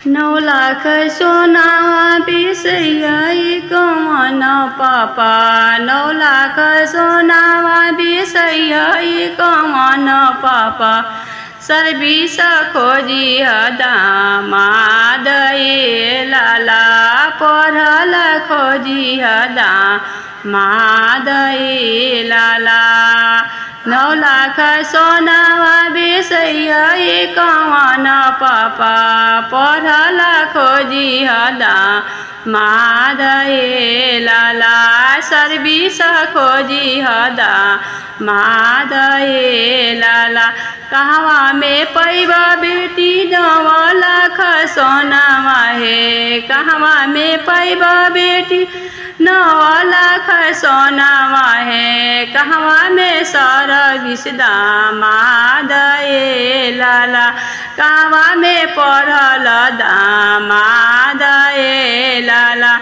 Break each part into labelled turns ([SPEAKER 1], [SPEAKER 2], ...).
[SPEAKER 1] 9 लाख सोना बिसैया कौन पापा 9 लाख सोना बिसैया कौन पापा सर्विस खोजी दामाद लाला पढ़ल खोजी दामाद लाला 9 लाख सोना बिसैया कौन पापा पढ़ल खोजी दामाद लाला सर्विस खोजी दामाद लाला कहवा में पैबा बेटी 9 लाख सोना हे कहवा में पैबा बेटी 9 लाख सोना है कहवा में सर्विस दामाद लाला कहवा में पढ़ल दामाद लाला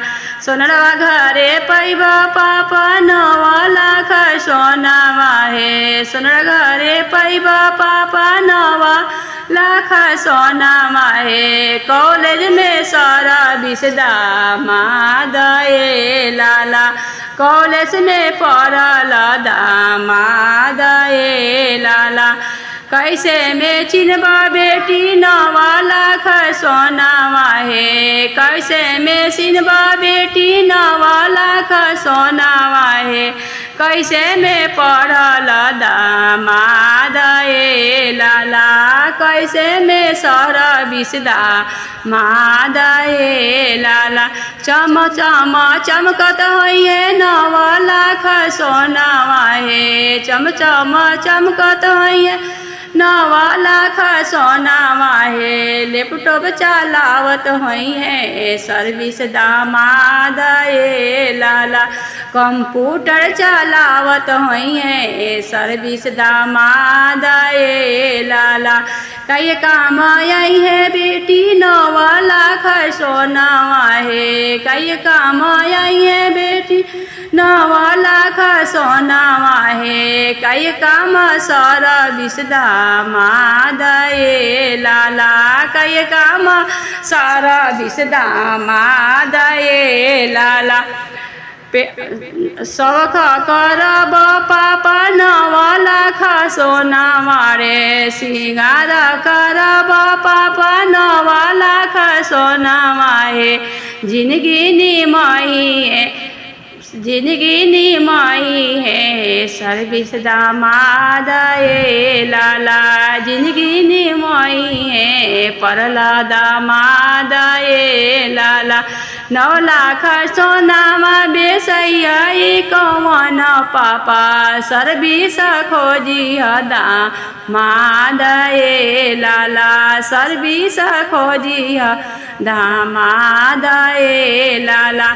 [SPEAKER 1] सोनरवा घरे पैबा पापा 9 लाख सोना है सोनर घरे पैबा पापा 9 लाख सोना है कॉलेज में सर्विस दामाद लाला कॉलेज में पढ़ल दामाद लाला कैसे में चिन्हबा बेटी 9 लाख सोना है कैसे में चिन्हबा बेटी 9 लाख सोना है कैसे में पढ़ल दामाद लाला कैसे में सर्विस दामाद लाला चम चम चमकत है 9 लाख सोना है चम चम चमकत है 9 लाख सोना है लैपटॉप चलावत है सर्विस दामाद लाला कंप्यूटर चलावत है सर्विस दामाद लाला कई काम आई है बेटी 9 लाख सोना है कई काम आई है बेटी 9 लाख सोना है कई काम सर्विस दामाद लाला कई काम सर्विस दामाद लाला शौख करब पापा 9 लाख सोना रे सिंगार करब पापा 9 लाख सोना है जिंदगी निमाई है सर्विस दामाद लाला जिंदगी निमाई है पढ़ल दामाद लाला 9 लाख सोना बेसैया कौन पापा सर्विस खोजी दामाद लाला सर्विस खोजी दामाद लाला।